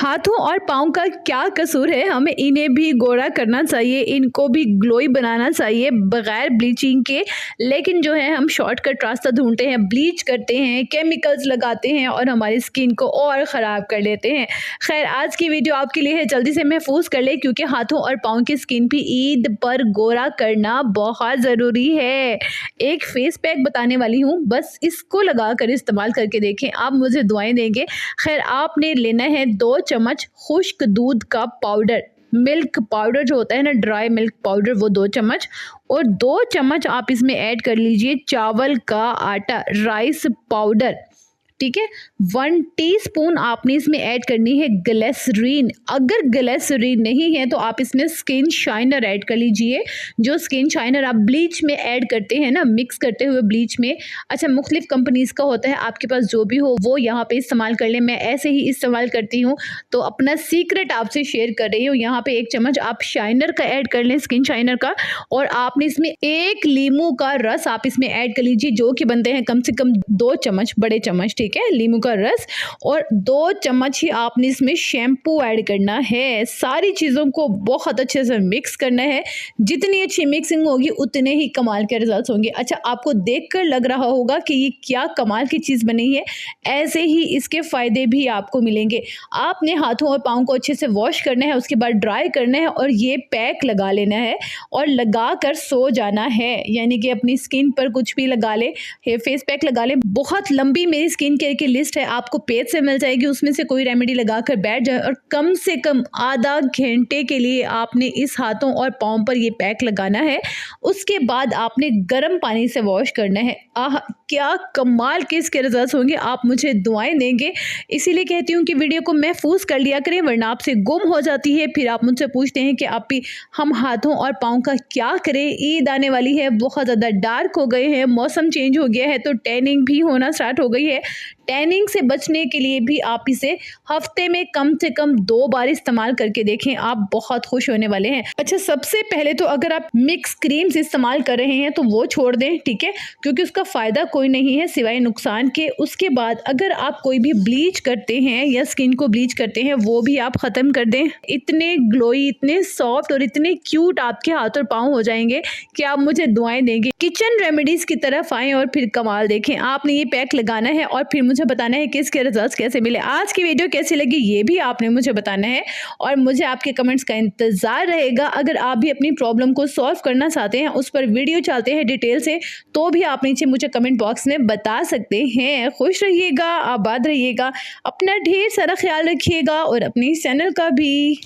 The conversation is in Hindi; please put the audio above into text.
हाथों और पाँव का क्या कसूर है, हमें इन्हें भी गोरा करना चाहिए, इनको भी ग्लोई बनाना चाहिए बगैर ब्लीचिंग के। लेकिन जो है हम शॉर्टकट रास्ता ढूंढते हैं, ब्लीच करते हैं, केमिकल्स लगाते हैं और हमारी स्किन को और ख़राब कर लेते हैं। खैर, आज की वीडियो आपके लिए है, जल्दी से महफूज कर ले क्योंकि हाथों और पाँव की स्किन भी ईद पर गोरा करना बहुत ज़रूरी है। एक फेस पैक बताने वाली हूँ, बस इसको लगा कर इस्तेमाल करके देखें, आप मुझे दुआएं देंगे। खैर, आपने लेना है 2 चम्मच खुश्क दूध का पाउडर, मिल्क पाउडर जो होता है ना, ड्राई मिल्क पाउडर, वो 2 चम्मच, और 2 चम्मच आप इसमें ऐड कर लीजिए चावल का आटा, राइस पाउडर। ठीक है, 1 टीस्पून आपने इसमें ऐड करनी है ग्लिसरीन। अगर ग्लिसरीन नहीं है तो आप इसमें स्किन शाइनर ऐड कर लीजिए। जो स्किन शाइनर आप ब्लीच में ऐड करते हैं ना, मिक्स करते हुए ब्लीच में, अच्छा मुख्तलिफ कंपनीज का होता है, आपके पास जो भी हो वो यहाँ पे इस्तेमाल कर लें। मैं ऐसे ही इस्तेमाल करती हूँ तो अपना सीक्रेट आपसे शेयर कर रही हूँ। यहाँ पे 1 चम्मच आप शाइनर का ऐड कर लें, स्किन शाइनर का, और आपने इसमें 1 लीमू का रस आप इसमें ऐड कर लीजिए, जो कि बनते हैं कम से कम 2 चम्मच, बड़े चम्मच। ठीक है, लीमू का रस, और 2 चम्मच ही आपने इसमें शैम्पू ऐड करना है। सारी चीज़ों को बहुत अच्छे से मिक्स करना है। जितनी अच्छी मिक्सिंग होगी उतने ही कमाल के रिजल्ट्स होंगे। अच्छा, आपको देखकर लग रहा होगा कि ये क्या कमाल की चीज़ बनी है, ऐसे ही इसके फ़ायदे भी आपको मिलेंगे। आपने हाथों और पाँव को अच्छे से वॉश करना है, उसके बाद ड्राई करना है और ये पैक लगा लेना है और लगा कर सो जाना है। यानी कि अपनी स्किन पर कुछ भी लगा ले, फेस पैक लगा ले। बहुत लंबी मेरी स्किन केयर की लिस्ट है, आपको पेज से मिल जाएगी, उसमें से कोई रेमेडी लगा कर बैठ जाए और कम से कम आधा घंटे के लिए आपने इस हाथों और पाँव पर ये पैक लगाना है। उसके बाद आपने गर्म पानी से वॉश करना है। आह, क्या कमाल के इसके रिजल्ट्स होंगे, आप मुझे दुआएं देंगे। इसीलिए कहती हूँ कि वीडियो को महफूज कर लिया करें, वरना आपसे गुम हो जाती है। फिर आप मुझसे पूछते हैं कि आप भी हम हाथों और पाँव का क्या करें। ईद आने वाली है, बहुत ज़्यादा डार्क हो गए हैं, मौसम चेंज हो गया है तो टैनिंग भी होना स्टार्ट हो गई है। टैनिंग से बचने के लिए भी आप इसे हफ्ते में कम से कम 2 बार इस्तेमाल करके देखें, आप बहुत खुश होने वाले हैं। अच्छा, सबसे पहले तो अगर आप मिक्स क्रीम्स इस्तेमाल कर रहे हैं तो वो छोड़ दें, ठीक है, क्योंकि उसका फ़ायदा कोई नहीं है सिवाय नुकसान के। उसके बाद अगर आप कोई भी ब्लीच करते हैं या स्किन को ब्लीच करते हैं, वो भी आप ख़त्म कर दें। इतने ग्लोई, इतने सॉफ्ट और इतने क्यूट आपके हाथ और पाँव हो जाएंगे कि आप मुझे दुआएं देंगे। किचन रेमेडीज़ की तरफ आएँ और फिर कमाल देखें। आपने ये पैक लगाना है और फिर मुझे बताना है कि इसके रिजल्ट्स कैसे मिले। आज की वीडियो कैसी लगी ये भी आपने मुझे बताना है और मुझे आपके कमेंट्स का इंतज़ार रहेगा। अगर आप भी अपनी प्रॉब्लम को सॉल्व करना चाहते हैं, उस पर वीडियो चाहते हैं डिटेल से, तो भी आप नीचे मुझे कमेंट बॉक्स में बता सकते हैं। खुश रहिएगा, आबाद रहिएगा, अपना ढेर सारा ख्याल रखिएगा और अपने चैनल का भी।